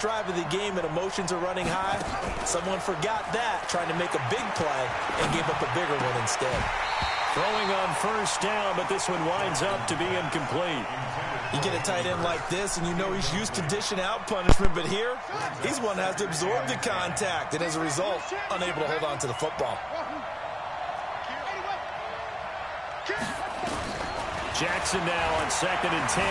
drive of the game and emotions are running high. Someone forgot that, trying to make a big play, and gave up a bigger one instead. Throwing on first down, but this one winds up to be incomplete. You get a tight end like this, and you know he's used to dishing out punishment, but here, he's one that has to absorb the contact, and as a result, unable to hold on to the football. Jackson now on 2nd and 10.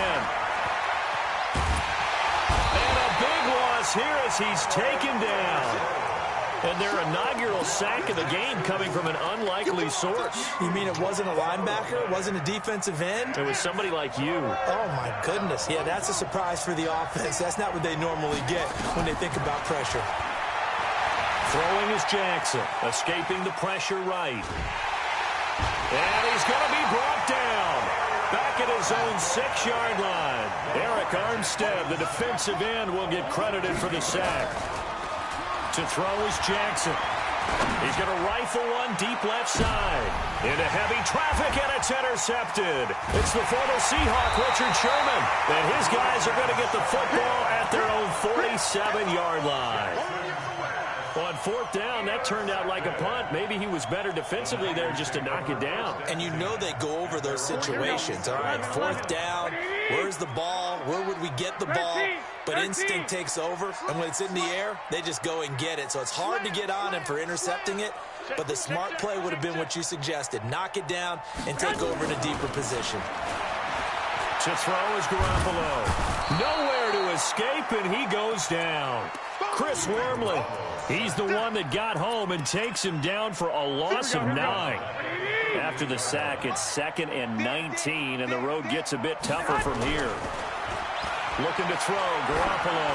And a big loss here as he's taken down. And their inaugural sack of the game coming from an unlikely source. You mean it wasn't a linebacker? It wasn't a defensive end? It was somebody like you. Oh, my goodness. Yeah, that's a surprise for the offense. That's not what they normally get when they think about pressure. Throwing is Jackson, escaping the pressure right. And he's going to be brought down. Back at his own 6-yard line. Eric Armstead, the defensive end, will get credited for the sack. To throw is Jackson. He's going to rifle one deep left side. Into heavy traffic, and it's intercepted. It's the former Seahawk, Richard Sherman. And his guys are going to get the football at their own 47-yard line. On 4th down, that turned out like a punt. Maybe he was better defensively there just to knock it down. And you know they go over those situations. All right, 4th down, where's the ball? Where would we get the ball? But instinct takes over, and when it's in the air, they just go and get it. So it's hard to get on him for intercepting it, but the smart play would have been what you suggested. Knock it down and take over in a deeper position. To throw is Garoppolo. Nowhere to escape, and he goes down. Chris Wormley. He's the one that got home and takes him down for a loss of 9. After the sack, it's 2nd and 19, and the road gets a bit tougher from here. Looking to throw, Garoppolo.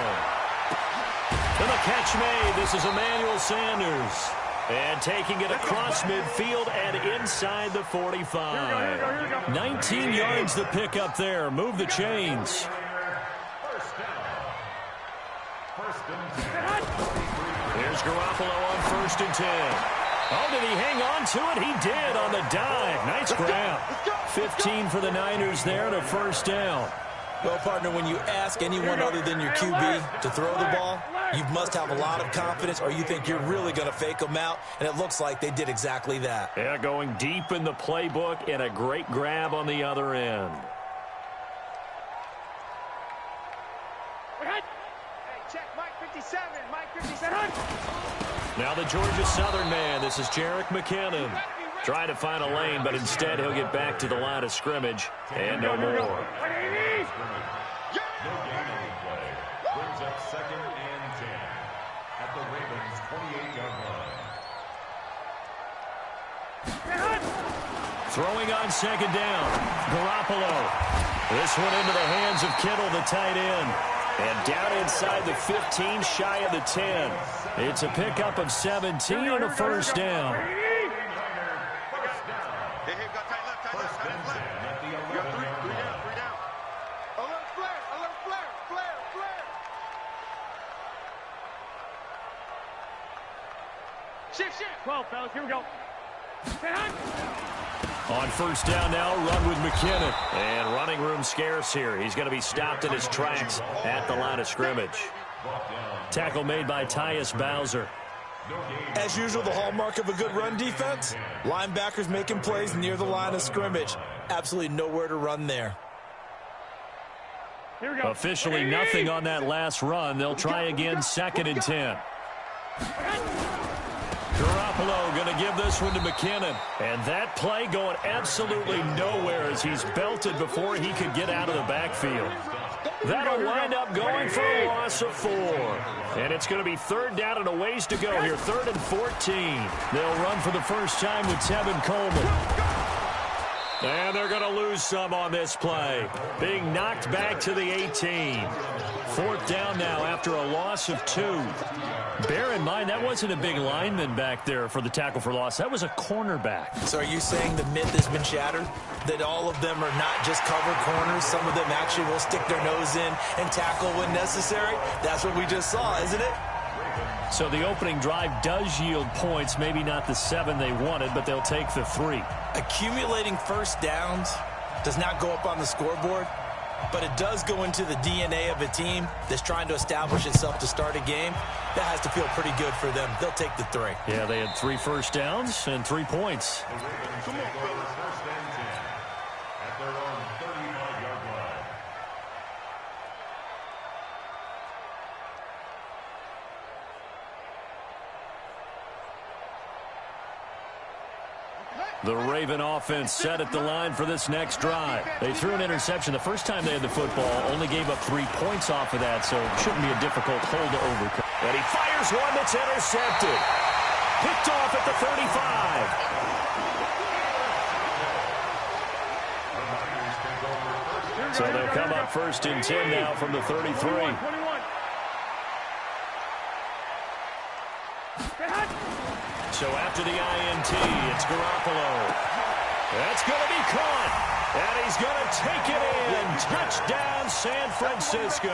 And the catch made. This is Emmanuel Sanders. And taking it across midfield and inside the 45. 19 yards the pick up there. Move the chains. Here's Garoppolo on 1st and 10. Oh, did he hang on to it? He did on the dive. Nice grab. 15 for the Niners there to 1st down. Well, partner, when you ask anyone other than your QB to throw the ball, you must have a lot of confidence, or you think you're really going to fake them out, and it looks like they did exactly that. Yeah, going deep in the playbook and a great grab on the other end. Now the Georgia Southern man. This is Jerick McKinnon. Trying to find a lane, but instead he'll get back to the line of scrimmage. And no more. No gain on the play. Brings up 2nd and 10 at the Ravens' 28-yard line. Throwing on 2nd down. Garoppolo. This one into the hands of Kittle, the tight end. And down inside the 15, shy of the 10. It's a pickup of 17 and a 1st down. Shift. 12, fellas. Here we go. On 1st down now, run with McKinnon. And running room scarce here. He's going to be stopped in his tracks at the line of scrimmage. Tackle made by Tyus Bowser. As usual, the hallmark of a good run defense, linebackers making plays near the line of scrimmage. Absolutely nowhere to run there. Here we go. Officially nothing on that last run. They'll try again, 2nd and 10. Garoppolo going to give this one to McKinnon. And that play going absolutely nowhere as he's belted before he could get out of the backfield. That'll wind up going for a loss of 4. And it's going to be 3rd down and a ways to go here. 3rd and 14. They'll run for the first time with Tevin Coleman. And they're going to lose some on this play. Being knocked back to the 18. 4th down now after a loss of 2. Bear in mind, that wasn't a big lineman back there for the tackle for loss. That was a cornerback. So are you saying the myth has been shattered? That all of them are not just cover corners? Some of them actually will stick their nose in and tackle when necessary? That's what we just saw, isn't it? So the opening drive does yield points. Maybe not the 7 they wanted, but they'll take the 3. Accumulating first downs does not go up on the scoreboard. but it does go into the DNA of a team that's trying to establish itself to start a game. That has to feel pretty good for them. They'll take the 3. Yeah, they had 3 first downs and 3 points. Come on, fellas. First and 10 at their own 35-yard line. The Raven offense set at the line for this next drive. They threw an interception the first time they had the football, only gave up 3 points off of that, so it shouldn't be a difficult hold to overcome. And he fires one that's intercepted. Picked off at the 35. So they'll come up first and 10 now from the 33. So after the INT, it's Garoppolo. That's going to be caught. And he's going to take it in. Touchdown, San Francisco.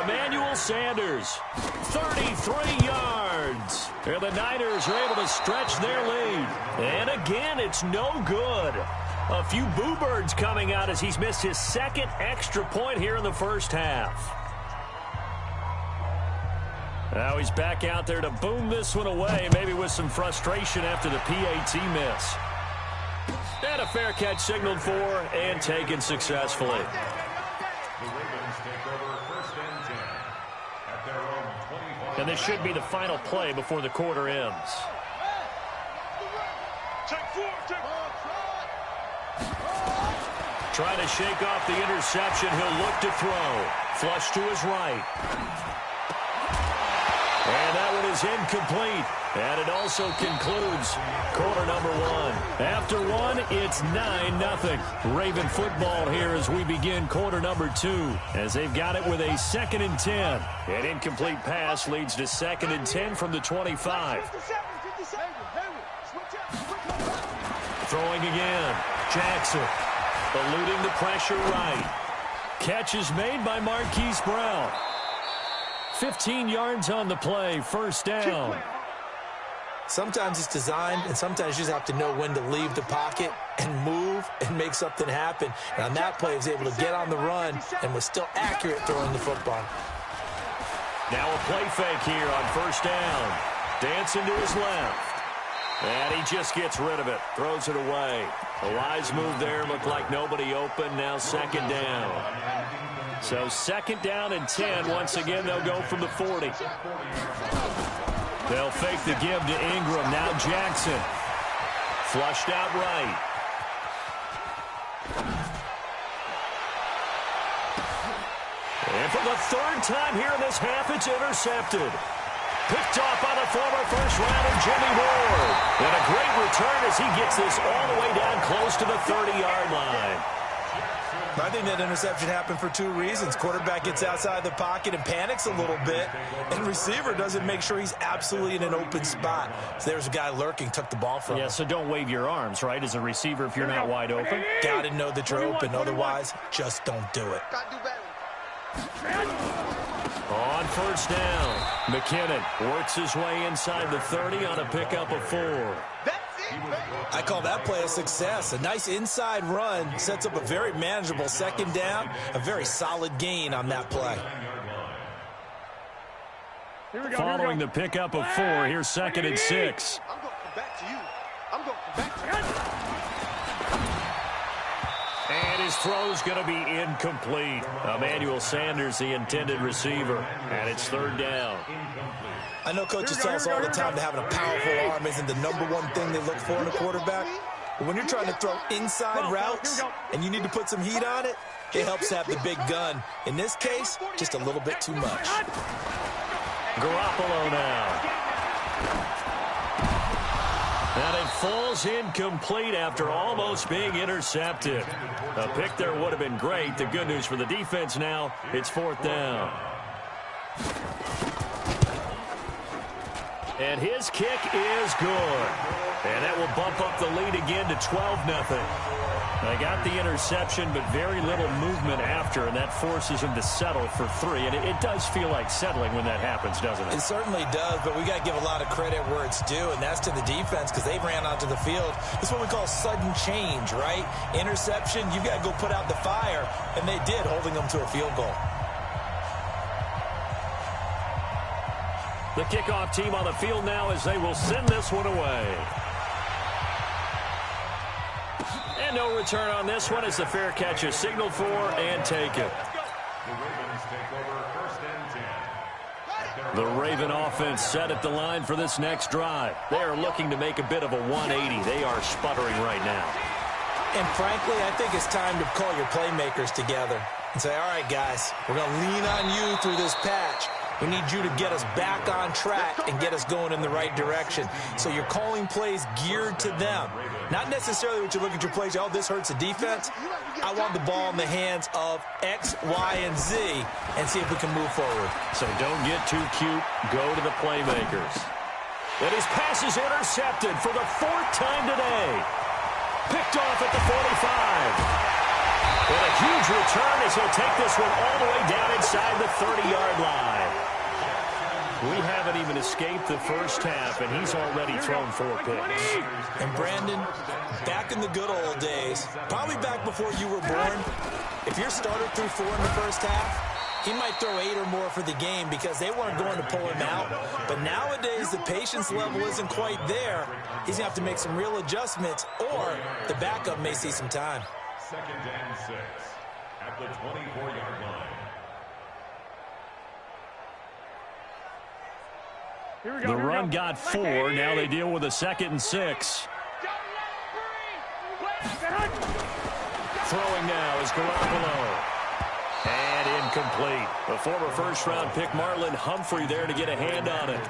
Emmanuel Sanders, 33 yards. And the Niners are able to stretch their lead. And again, it's no good. A few boo birds coming out as he's missed his 2nd extra point here in the first half. Now he's back out there to boom this one away, maybe with some frustration after the PAT miss. And a fair catch signaled for and taken successfully. The Ravens take over first and 10 at their own 25. And this should be the final play before the quarter ends. Trying to shake off the interception, he'll look to throw. Flush to his right. And that one is incomplete. And it also concludes quarter number 1. After 1, it's 9-0. Raven football here as we begin quarter number 2. As they've got it with a 2nd and 10. An incomplete pass leads to 2nd and 10 from the 25. Throwing again. Jackson eluding the pressure right. Catch is made by Marquise Brown. 15 yards on the play, first down. Sometimes it's designed, and sometimes you just have to know when to leave the pocket and move and make something happen. And on that play, he was able to get on the run and was still accurate throwing the football. Now a play fake here on first down. Dancing to his left. And he just gets rid of it. Throws it away. A wise move there. Looked like nobody open. Now 2nd down. So 2nd down and 10. Once again, they'll go from the 40. They'll fake the give to Ingram. Now Jackson. Flushed out right. And for the 3rd time here in this half, it's intercepted. Picked off by the former first-rounder Jimmy Ward. And a great return as he gets this all the way down close to the 30-yard line. I think that interception happened for 2 reasons. Quarterback gets outside the pocket and panics a little bit, and receiver doesn't make sure he's absolutely in an open spot. So there's a guy lurking, took the ball from him. Yeah, so don't wave your arms, right, as a receiver if you're not wide open. Got to know that you're open. Otherwise, just don't do it. On first down, McKinnon works his way inside the 30 on a pickup of 4. I call that play a success. A nice inside run sets up a very manageable 2nd down, a very solid gain on that play. Following the pickup of 4, here's 2nd and 6. I'm going to come back to you. I'm going to come back to you. And his throw's going to be incomplete. Emmanuel Sanders, the intended receiver, and it's 3rd down. I know coaches tell us all the time that having a powerful arm isn't the #1 thing they look for in a quarterback. But when you're trying to throw inside routes and you need to put some heat on it, it helps to have the big gun. In this case, just a little bit too much. Garoppolo now. And it falls incomplete after almost being intercepted. A pick there would have been great. The good news for the defense now, it's 4th down. And his kick is good. And that will bump up the lead again to 12-0. They got the interception, but very little movement after, and that forces him to settle for 3. And it does feel like settling when that happens, doesn't it? It certainly does, but we got to give a lot of credit where it's due, and that's to the defense because they ran onto the field. It's what we call sudden change, right? Interception, you've got to go put out the fire, and they did, holding them to a field goal. The kickoff team on the field now as they will send this one away. And no return on this one. It's a fair catch is signaled for and taken. The Ravens take over 1st and 10. The Raven offense set at the line for this next drive. They are looking to make a bit of a 180. They are sputtering right now. And frankly, I think it's time to call your playmakers together and say, all right, guys, we're going to lean on you through this patch. We need you to get us back on track and get us going in the right direction. So you're calling plays geared to them. Not necessarily what you look at your plays, oh, this hurts the defense. I want the ball in the hands of X, Y, and Z and see if we can move forward. So don't get too cute. Go to the playmakers. And his pass is intercepted for the 4th time today. Picked off at the 45. And a huge return as he'll take this one all the way down inside the 30-yard line. We haven't even escaped the first half, and he's already thrown 4 picks. And Brandon, back in the good old days, probably back before you were born, if your starter threw 4 in the first half, he might throw 8 or more for the game because they weren't going to pull him out. But nowadays, the patience level isn't quite there. He's going to have to make some real adjustments, or the backup may see some time. 2nd and 6 at the 24-yard line. The run got 4. Now they deal with a 2nd and 6. Throwing now is Garoppolo. And incomplete. The former first-round pick Marlon Humphrey there to get a hand on it.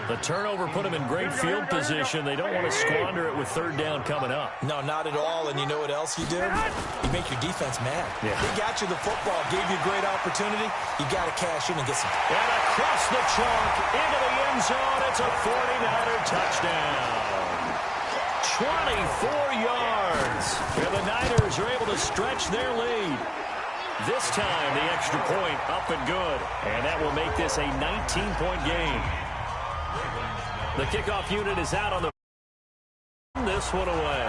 The turnover put him in great field position. They don't want to squander it with 3rd down coming up. No, not at all. And you know what else you do? You make your defense mad. Yeah. They got you the football, gave you a great opportunity. You got to cash in and get some. And across the chalk into the end zone. It's a 49er touchdown. 24 yards. And the Niners are able to stretch their lead. This time, the extra point up and good. And that will make this a 19-point game. The kickoff unit is out on the... This one away.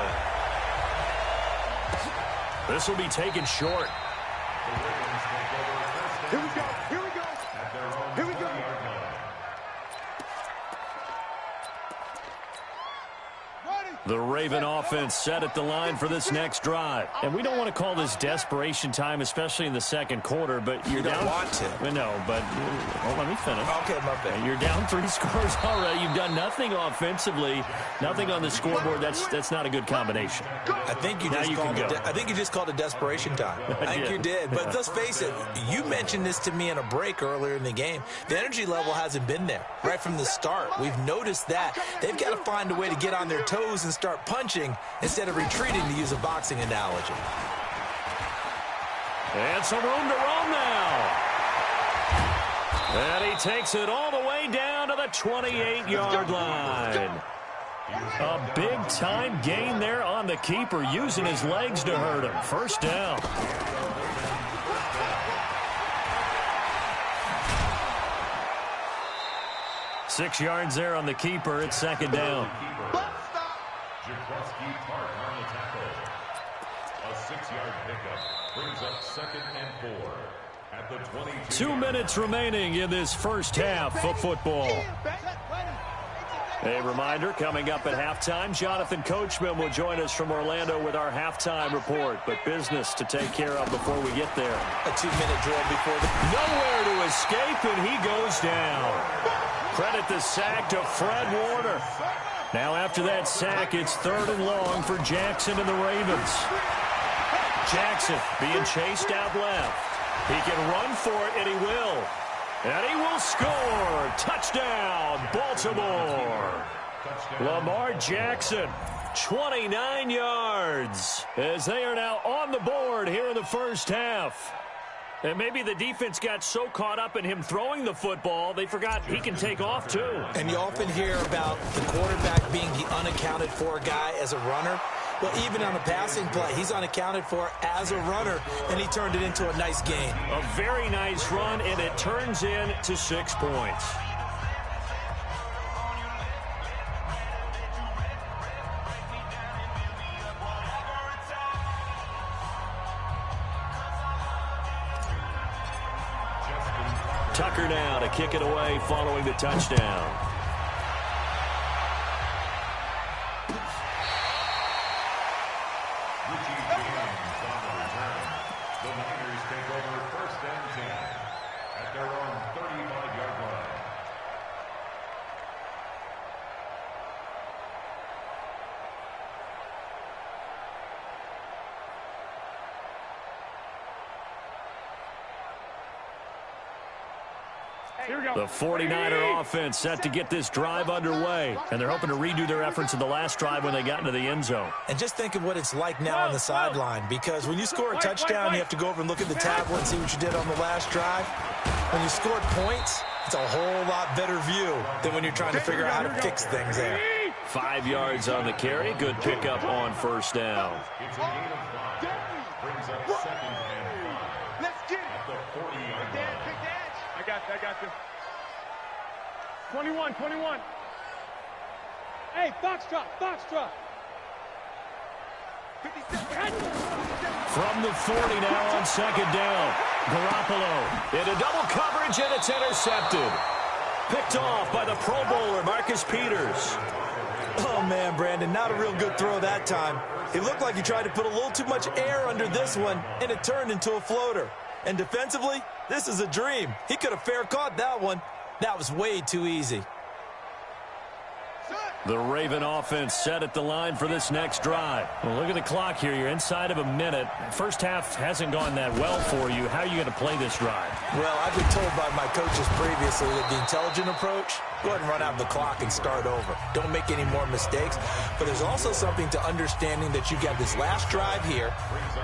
This will be taken short. Here we go. Here we go. Here we go. The Raven offense set at the line for this next drive. And we don't want to call this desperation time, especially in the 2nd quarter, but you're down. You don't want to. No, but well, let me finish. Okay, my bad. You're down 3 scores already. You've done nothing offensively, nothing on the scoreboard. That's not a good combination. I think you just called it desperation time. I think you did. But let's face it, you mentioned this to me in a break earlier in the game. The energy level hasn't been there right from the start. We've noticed that. They've got to find a way to get on their toes and start punching instead of retreating, to use a boxing analogy. And some room to roam now. And he takes it all the way down to the 28-yard line. A big-time gain there on the keeper, using his legs to hurt him. 1st down. Six yards there on the keeper. It's 2nd down. on the tackle. A 6-yard pickup brings up 2nd and 4 at the 22. 2 minutes remaining in this first half of football. A reminder, coming up at halftime, Jonathan Coachman will join us from Orlando with our halftime report. But business to take care of before we get there. A 2-minute drill before the... Nowhere to escape, and he goes down. Credit the sack to Fred Warner. Now after that sack, it's 3rd and long for Jackson and the Ravens. Jackson being chased out left. He can run for it, and he will. And he will score. Touchdown, Baltimore. Lamar Jackson, 29 yards, as they are now on the board here in the first half. And maybe the defense got so caught up in him throwing the football, they forgot he can take off too. And you often hear about the quarterback being the unaccounted for guy as a runner. Well, even on the passing play, he's unaccounted for as a runner, and he turned it into a nice gain. A very nice run, and it turns into 6 points. Tucker now to kick it away following the touchdown. The Niners take over 1st and 10 at their own 35-yard line. Here we go. The 49er offense set to get this drive underway, and they're hoping to redo their efforts in the last drive when they got into the end zone. And just think of what it's like now on the sideline, because when you score a touchdown, you have to go over and look at the tablet and see what you did on the last drive. When you scored points, it's a whole lot better view than when you're trying to figure out how to fix things there. 5 yards on the carry. Good pickup on 1st down. It's a gain of 5. Brings up 2nd and 5. Let's get it. At the 40-yard Dan, line. pick the edge. I got you. 21. Hey, Foxtrot. 57. From the 40 now on 2nd down. Garoppolo into double coverage, and it's intercepted. Picked off by the Pro Bowler, Marcus Peters. Oh, man, Brandon, not a real good throw that time. It looked like he tried to put a little too much air under this one, and it turned into a floater. And defensively, this is a dream. He could have fair caught that one. That was way too easy. The Raven offense set at the line for this next drive. Well, look at the clock here. You're inside of a minute. First half hasn't gone that well for you. How are you going to play this drive? Well, I've been told by my coaches previously that the intelligent approach, go ahead and run out the clock and start over. Don't make any more mistakes. But there's also something to understanding that you got this last drive here.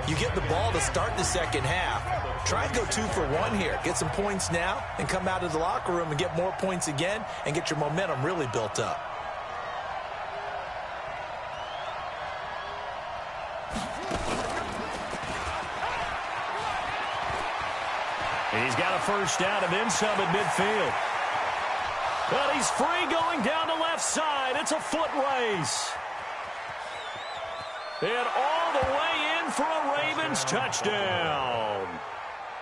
You get the ball to start the second half. Try and go 2 for 1 here. Get some points now and come out of the locker room and get more points again and get your momentum really built up. He's got a 1st down and then some at midfield. But he's free going down the left side. It's a foot race. And all the way in for a Ravens touchdown.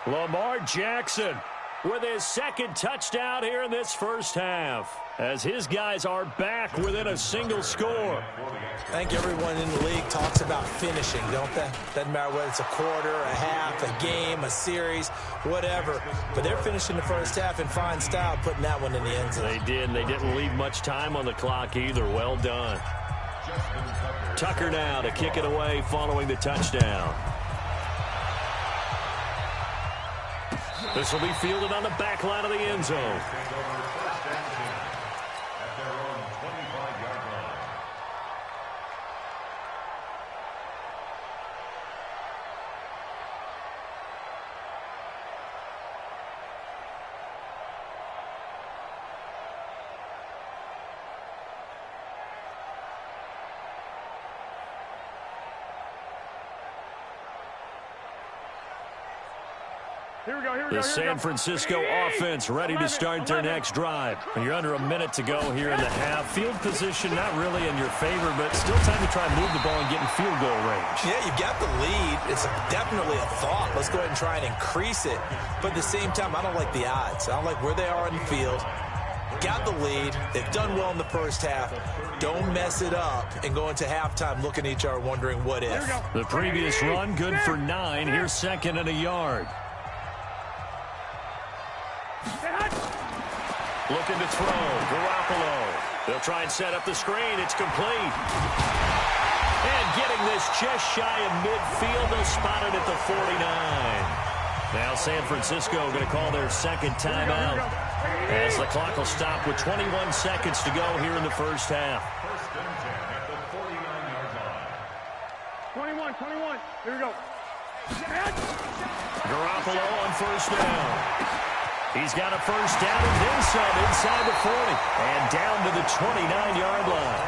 Lamar Jackson with his 2nd touchdown here in this first half, as his guys are back within a single score. I think everyone in the league talks about finishing, don't they? Doesn't matter whether it's a quarter, a half, a game, a series, whatever. But they're finishing the first half in fine style, putting that one in the end zone. They did, and they didn't leave much time on the clock either. Well done. Tucker now to kick it away following the touchdown. This will be fielded on the back line of the end zone. The San Francisco offense ready to start their next drive. You're under a minute to go here in the half. Field position not really in your favor, but still time to try and move the ball and get in field goal range. Yeah, you've got the lead. It's definitely a thought. Let's go ahead and try and increase it. But at the same time, I don't like the odds. I don't like where they are on the field. Got the lead. They've done well in the first half. Don't mess it up and go into halftime looking at each other wondering what if. The previous run good for 9. Here's 2nd and a yard. Looking to throw. Garoppolo. They'll try and set up the screen. It's complete. And getting this just shy of midfield. They'll spot it at the 49. Now San Francisco going to call their 2nd timeout, as the clock will stop with 21 seconds to go here in the first half. 1st and 10 at the 49-yard line. 21. Here we go. Garoppolo on 1st down. He's got a 1st down and then some inside the 40. And down to the 29-yard line.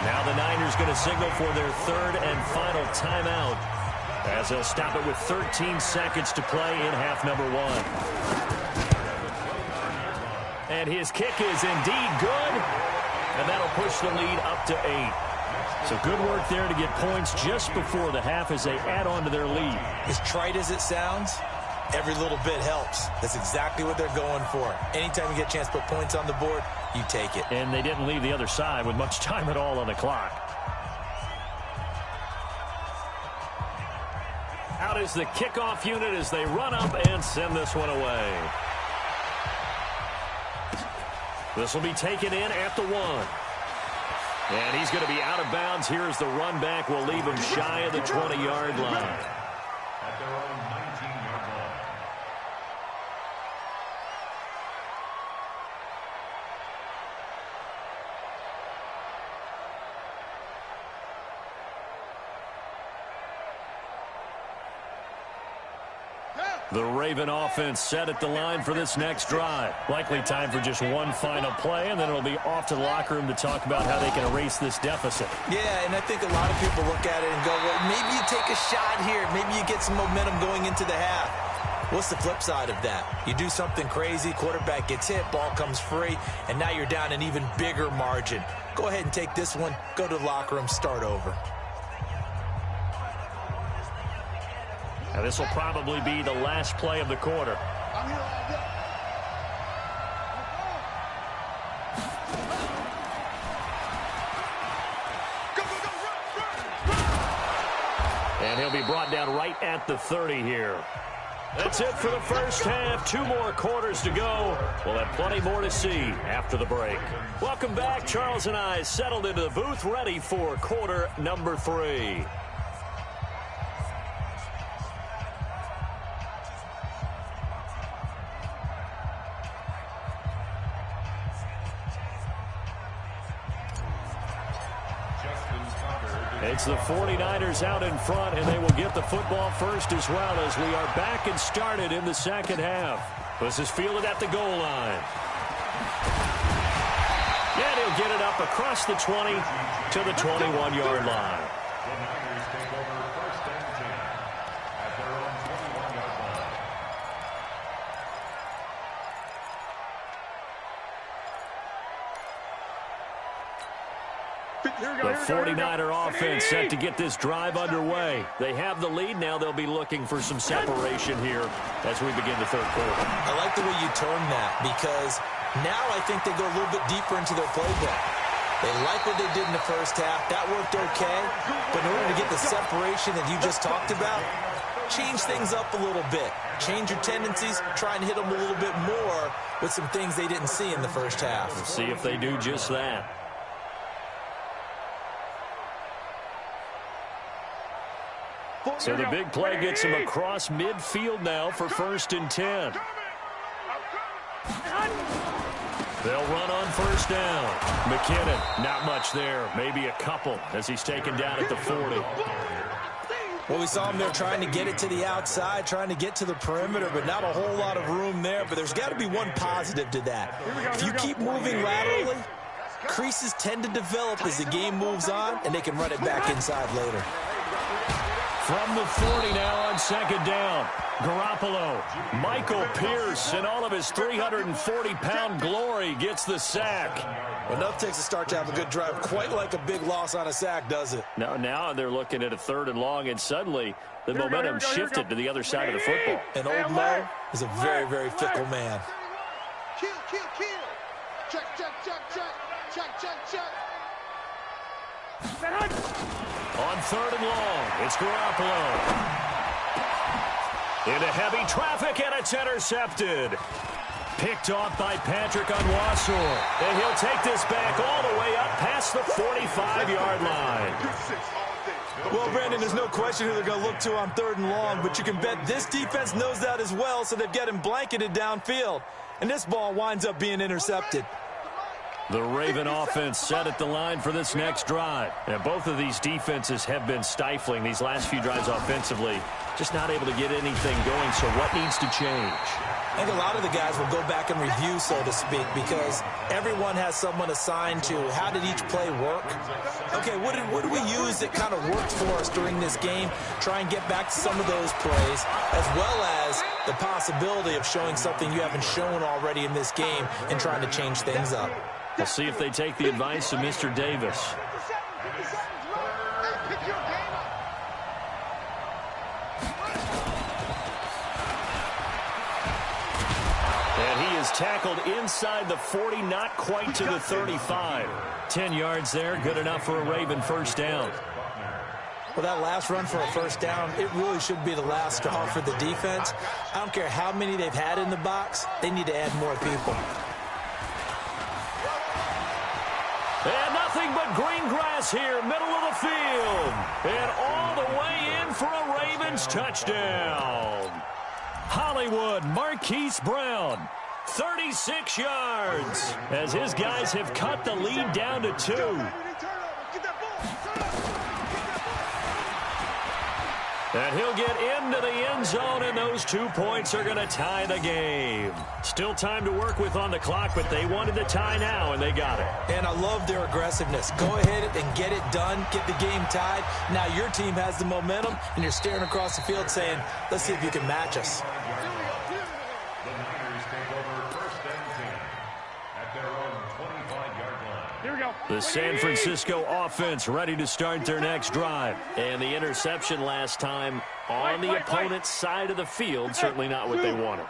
Now the Niners going to signal for their third and final timeout as they'll stop it with 13 seconds to play in half number 1. And his kick is indeed good, and that'll push the lead up to 8. So good work there to get points just before the half as they add on to their lead. As trite as it sounds, every little bit helps. That's exactly what they're going for. Anytime you get a chance to put points on the board, you take it. And they didn't leave the other side with much time at all on the clock. Out is the kickoff unit as they run up and send this one away. This will be taken in at the 1. And he's going to be out of bounds. Here's the run back. We'll leave him shy of the 20-yard line. At their own 19-yard line. The Raven offense set at the line for this next drive. Likely time for just one final play, and then it'll be off to the locker room to talk about how they can erase this deficit. Yeah, and I think a lot of people look at it and go, well, maybe you take a shot here. Maybe you get some momentum going into the half. What's the flip side of that? You do something crazy, quarterback gets hit, ball comes free, and now you're down an even bigger margin. Go ahead and take this one, go to the locker room, start over. Now this will probably be the last play of the quarter. And he'll be brought down right at the 30 here. That's it for the first half. 2 more quarters to go. We'll have plenty more to see after the break. Welcome back. Charles and I settled into the booth, ready for quarter number 3. It's the 49ers out in front, and they will get the football first as well as we are back and started in the second half. This is fielded at the goal line. And he'll get it up across the 20 to the 21-yard line. The Niners take over first and 10 at their own 21-yard line. The 49er offense set to get this drive underway. They have the lead. Now they'll be looking for some separation here as we begin the third quarter. I like the way you term that because now I think they go a little bit deeper into their playbook. They like what they did in the first half. That worked okay. But in order to get the separation that you just talked about, change things up a little bit. Change your tendencies. Try and hit them a little bit more with some things they didn't see in the first half. We'll see if they do just that. So the big play gets him across midfield now for first and 10. They'll run on first down. McKinnon, not much there. Maybe a couple as he's taken down at the 40. Well, we saw him there trying to get it to the outside, trying to get to the perimeter, but not a whole lot of room there. But there's got to be one positive to that. If you keep moving laterally, creases tend to develop as the game moves on, and they can run it back inside later. From the 40 now on second down. Garoppolo, Michael Pierce, and all of his 340-pound glory gets the sack. Enough takes a start to have a good drive. Quite like a big loss on a sack, does it? Now they're looking at a 3rd and long, and suddenly the momentum shifted to the other side of the football. And old Mo is a very, very fickle man. Kill. Check. On 3rd and long, it's Garoppolo. Into heavy traffic, and it's intercepted. Picked off by Patrick Onwuasor. And he'll take this back all the way up past the 45-yard line. Well, Brandon, there's no question who they're going to look to on 3rd and long, but you can bet this defense knows that as well, so they've got him blanketed downfield. And this ball winds up being intercepted. The Raven offense set at the line for this next drive. And both of these defenses have been stifling these last few drives offensively. Just not able to get anything going, so what needs to change? I think a lot of the guys will go back and review, so to speak, because everyone has someone assigned to how did each play work. Okay, what did we use that kind of worked for us during this game? Try and get back to some of those plays, as well as the possibility of showing something you haven't shown already in this game and trying to change things up. We'll see if they take the advice of Mr. Davis. And he is tackled inside the 40, not quite to the 35. 10 yards there, good enough for a Raven first down. Well, that last run for a first down, it really should be the last straw for the defense. I don't care how many they've had in the box, they need to add more people. And nothing but green grass here, middle of the field. And all the way in for a Ravens touchdown. Hollywood Marquise Brown, 36 yards, as his guys have cut the lead down to 2. And he'll get into the end zone, and those 2 points are going to tie the game. Still time to work with on the clock, but they wanted the tie now, and they got it. And I love their aggressiveness. Go ahead and get it done, get the game tied. Now your team has the momentum, and you're staring across the field saying, let's see if you can match us. The Niners take over first and 10 at their own 25-yard line. Here we go. The San Francisco offense ready to start their next drive. And the interception last time on the opponent's side of the field, certainly not what they wanted.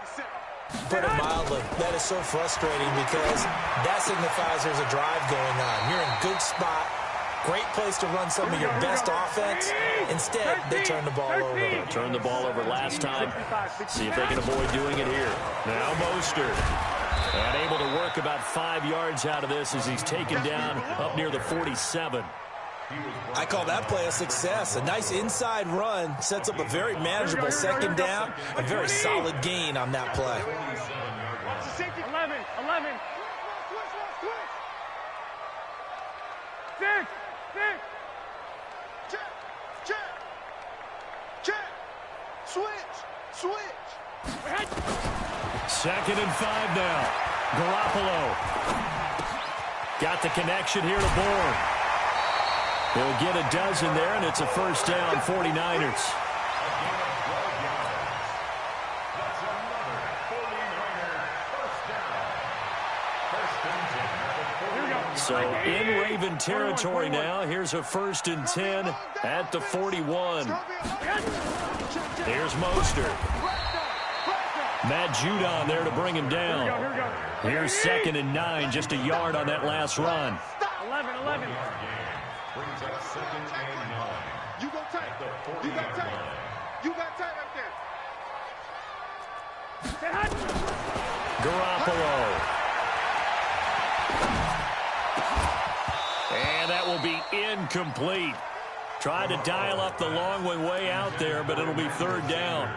Put it mildly, that is so frustrating because that signifies there's a drive going on. You're in good spot, great place to run some of your best offense. Instead, they turn the ball over. Turned the ball over last time. See if they can avoid doing it here. Now Mostert. And able to work about 5 yards out of this as he's taken down up near the 47. I call that play a success. A nice inside run sets up a very manageable second down. A very solid gain on that play. 11. 6. Check. Switch. Second and 5 now. Garoppolo. Got the connection here to Bourne. He'll get a dozen there, and it's a first down, 49ers. So in Raven territory now. Here's a first and 10 at the 41. Here's Mostert. Matt Judon there to bring him down. Here's second and 9, just a yard on that last run. 11. Brings up second and 9. You go tight. You got tight. You got tight right there. Garoppolo. And that will be incomplete. Tried to dial up the long way out there, but it'll be third down.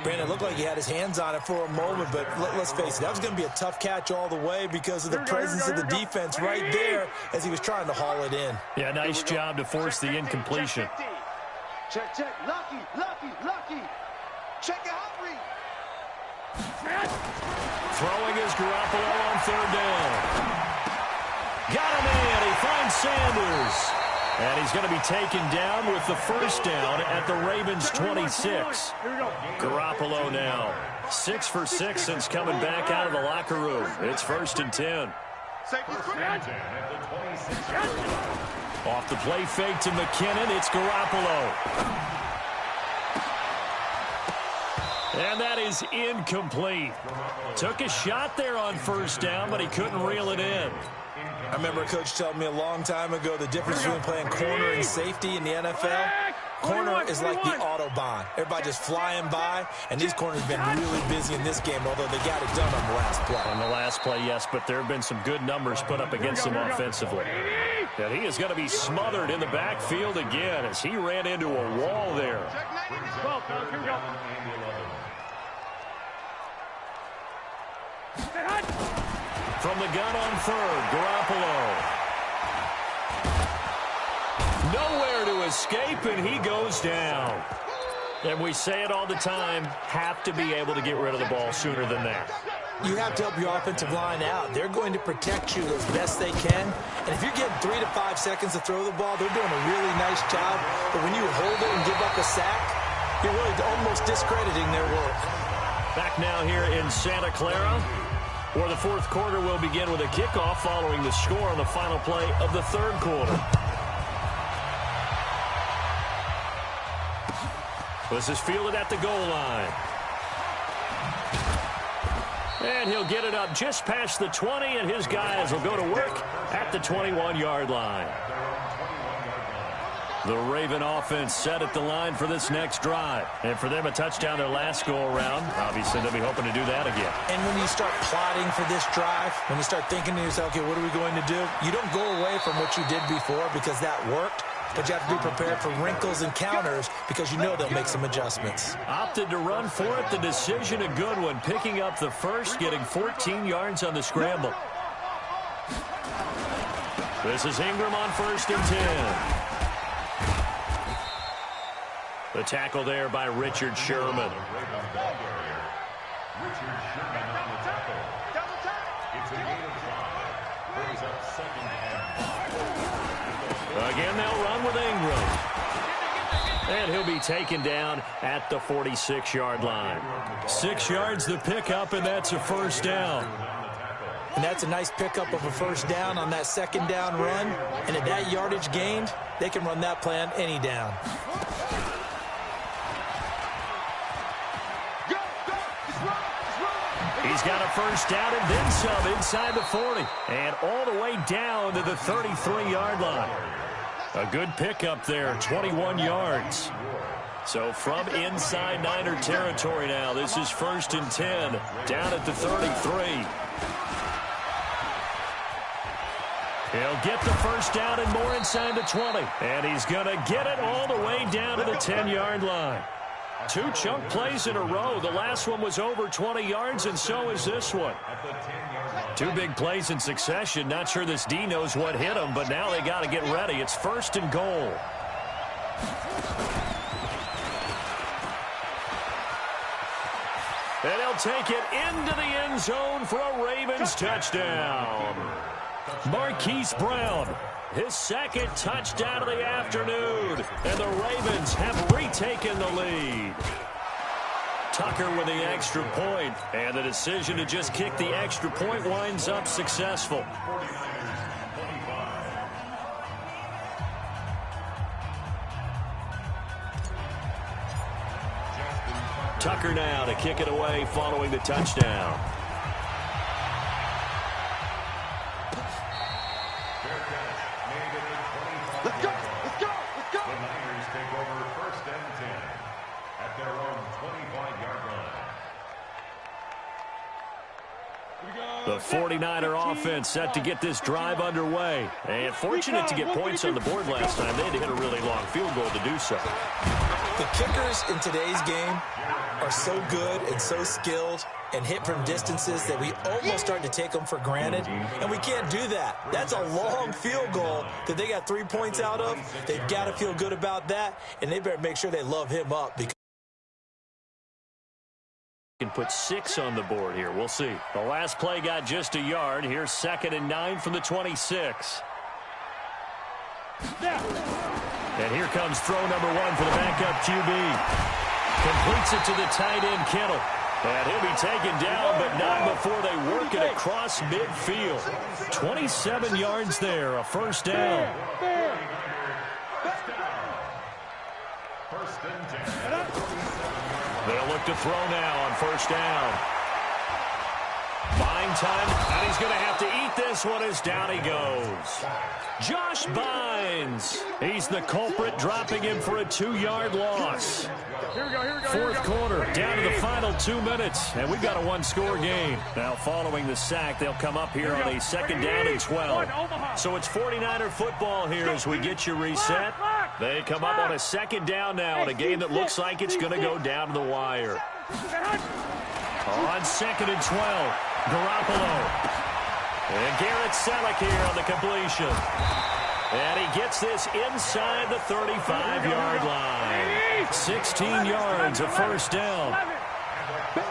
Brandon, it looked like he had his hands on it for a moment, but let's face it, that was going to be a tough catch all the way because of the presence of the defense right there as he was trying to haul it in. Yeah, nice job to force the incompletion. Check. Lucky. Check it out, Reed. Throwing is Garoppolo on third down. Got him in. He finds Sanders. And he's going to be taken down with the first down at the Ravens' 26. Garoppolo now. 6 for 6 since coming back out of the locker room. It's first and 10. Off the play fake to McKinnon. It's Garoppolo. And that is incomplete. Took a shot there on first down, but he couldn't reel it in. I remember a coach telling me a long time ago the difference between playing corner and safety in the NFL. Corner is like the Autobahn. Everybody just flying by, and these corners have been really busy in this game, although they got it done on the last play. On the last play, yes, but there have been some good numbers put up against him offensively. And he is going to be smothered in the backfield again as he ran into a wall there. 12, fellas, here we go. From the gun on third, Garoppolo. Nowhere to escape, and he goes down. And we say it all the time, have to be able to get rid of the ball sooner than that. You have to help your offensive line out. They're going to protect you as best they can. And if you're getting 3 to 5 seconds to throw the ball, they're doing a really nice job. But when you hold it and give up a sack, you're really almost discrediting their work. Back now here in Santa Clara, where the fourth quarter will begin with a kickoff following the score on the final play of the third quarter. This is fielded at the goal line. And he'll get it up just past the 20, and his guys will go to work at the 21-yard line. The Raven offense set at the line for this next drive. And for them, a touchdown their last go-around. Obviously, they'll be hoping to do that again. And when you start plotting for this drive, when you start thinking to yourself, okay, what are we going to do? You don't go away from what you did before because that worked. But you have to be prepared for wrinkles and counters because you know they'll make some adjustments. Opted to run for it. The decision a good one. Picking up the first, getting 14 yards on the scramble. This is Ingram on 1st and 10. The tackle there by Richard Sherman. Richard Sherman on the tackle. It's a gain of 5. Brings up 2nd and 5. Again, they'll run with Ingram. And he'll be taken down at the 46-yard line. 6 yards the pickup, and that's a first down. And that's a nice pickup of a first down on that second down run. And at that yardage gained, they can run that play on any down. He's got a first down and then some inside the 40. And all the way down to the 33-yard line. A good pickup there, 21 yards. So from inside Niner territory now, this is 1st and 10, down at the 33. He'll get the first down and more inside the 20. And he's going to get it all the way down to the 10-yard line. 2 chunk plays in a row. The last one was over 20 yards, and so is this one. 2 big plays in succession. Not sure this D knows what hit him, but now they got to get ready. It's 1st and goal. And he'll take it into the end zone for a Ravens touchdown. Marquise Brown, his 2nd touchdown of the afternoon. And the Ravens have retaken the lead. Tucker with the extra point, and the decision to just kick the extra point winds up successful. Tucker now to kick it away following the touchdown. Let's go, let's go, let's go. The Niners take over 1st and 10 at their own 25-yard line. The 49er offense set to get this drive underway. And fortunate to get points on the board last time. They had to hit a really long field goal to do so. The kickers in today's game are so good and so skilled and hit from distances that we almost start to take them for granted. And we can't do that. That's a long field goal that they got 3 points out of. They've got to feel good about that, and they better make sure they love him up because can put 6 on the board here. We'll see. The last play got just a yard. Here's 2nd and 9 from the 26. And here comes throw number 1 for the backup QB. Completes it to the tight end, Kittle. And he'll be taken down, but not before they work it across midfield. 27 yards there, a first down. They'll look to throw now on first down. Buying time, and he's going to have to eat this one as down he goes. Josh Bynes. He's the culprit, dropping him for a 2-yard loss. Here we go, here we go. Fourth quarter, down to the final 2 minutes, and we've got a 1-score game. Now, following the sack, they'll come up here on a 2nd down and 12. So it's 49er football here as we get you reset. They come up on a 2nd down now in a game that looks like it's going to go down to the wire. On 2nd and 12, Garoppolo. And Garrett Selleck here on the completion. And he gets this inside the 35-yard line. 16 yards, a first down.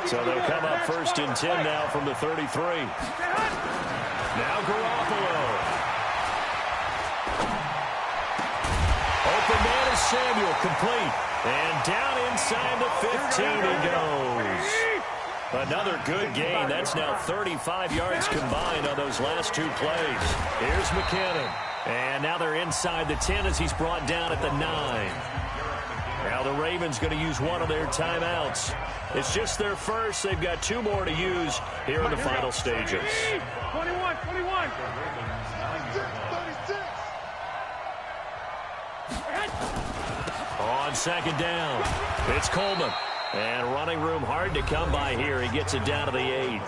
So they'll come up 1st and 10 now from the 33. Now Garoppolo. Open man is Samuel, complete. And down inside the 15 he goes. Another good gain. That's now 35 yards combined on those last 2 plays. Here's McKinnon. And now they're inside the 10 as he's brought down at the 9. Now the Ravens going to use one of their timeouts. It's just their first. They've got 2 more to use here in the final stages. 21. On 2nd down, it's Coleman. And running room hard to come by here. He gets it down to the 8.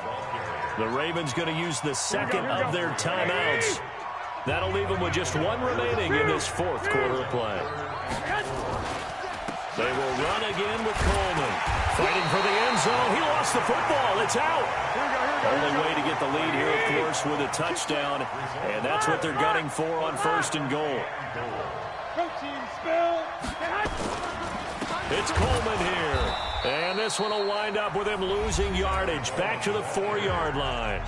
The Ravens going to use the 2nd of their timeouts. That'll leave them with just 1 remaining in this 4th quarter of play. They will run again with Coleman. Fighting for the end zone. He lost the football. It's out. Only way to get the lead here, of course, with a touchdown. And that's what they're gunning for on 1st and goal. It's Coleman here. And this one will wind up with him losing yardage. Back to the 4-yard line.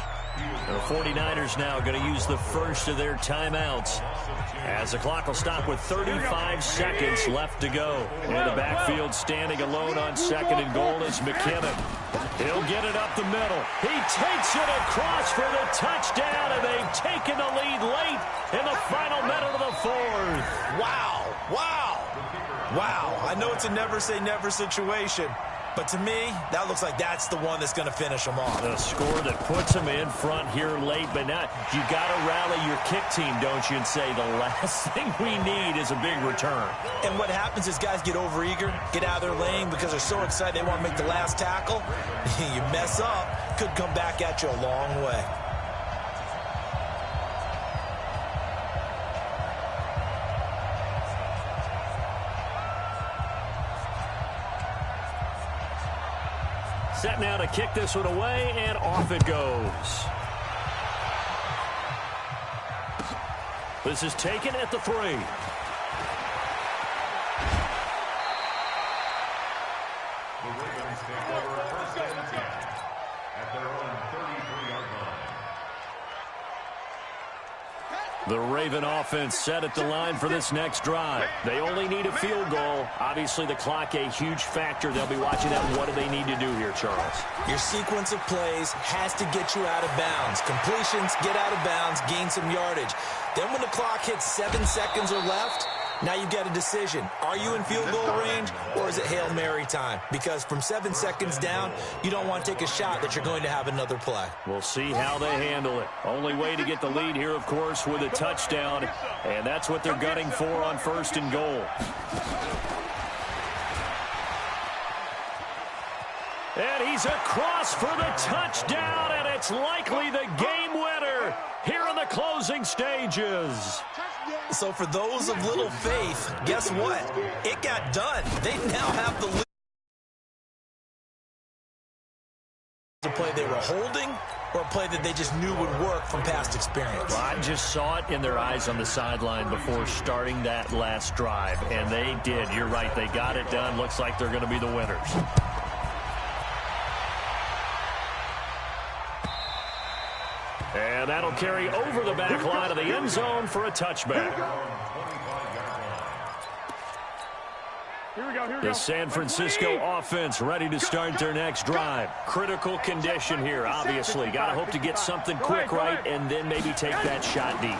The 49ers now going to use the first of their timeouts as the clock will stop with 35 seconds left to go. In the backfield, standing alone on 2nd and goal is McKinnon. He'll get it up the middle. He takes it across for the touchdown, and they've taken the lead late in the final minute of the 4th. Wow. I know it's a never-say-never situation, but to me, that looks like that's the one that's going to finish them off. The score that puts them in front here late, but now you got to rally your kick team, don't you, and say the last thing we need is a big return. And what happens is guys get overeager, get out of their lane because they're so excited they want to make the last tackle. You mess up, could come back at you a long way. Set now to kick this one away, and off it goes. This is taken at the 3. The Ravens take over 1st and 10 at their own 33-yard line. The Raven offense set at the line for this next drive. They only need a field goal. Obviously, the clock a huge factor. They'll be watching that. What do they need to do here, Charles? Your sequence of plays has to get you out of bounds. Completions, get out of bounds, gain some yardage. Then when the clock hits 7 seconds or left, now you get a decision. Are you in field goal range, or is it Hail Mary time? Because from 7 seconds down, you don't want to take a shot that you're going to have another play. We'll see how they handle it. Only way to get the lead here, of course, with a touchdown. And that's what they're gunning for on 1st and goal. And he's across for the touchdown, and it's likely the game winner here in the closing stages. So for those of little faith, guess what? It got done. They now have the lead. A play they were holding, or a play that they just knew would work from past experience? Well, I just saw it in their eyes on the sideline before starting that last drive, and they did. You're right. They got it done. Looks like they're going to be the winners. And that'll carry over the back line of the end zone for a touchback. Here we go. The San Francisco offense ready to start their next drive. Critical condition here, obviously. Got to hope to get something quick right and then maybe take that shot deep.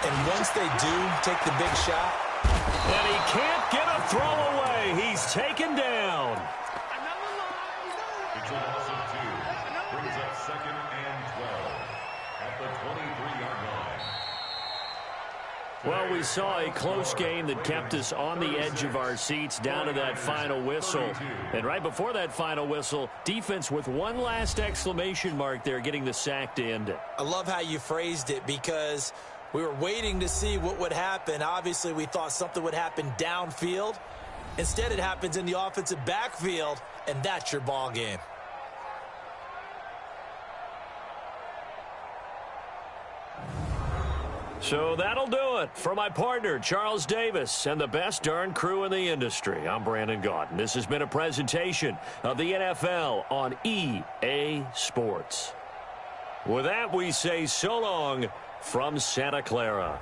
And once they do take the big shot, and he can't get a throw away. He's taken down. It's a loss of 2. Brings up 2nd and 12 at the 23-yard line. Well, we saw a close game that kept us on the edge of our seats down to that final whistle. And right before that final whistle, defense with one last exclamation mark there, getting the sack to end it. I love how you phrased it, because we were waiting to see what would happen. Obviously, we thought something would happen downfield. Instead, it happens in the offensive backfield, and that's your ball game. So that'll do it. For my partner, Charles Davis, and the best darn crew in the industry, I'm Brandon Gaudin. This has been a presentation of the NFL on EA Sports. With that, we say so long from Santa Clara.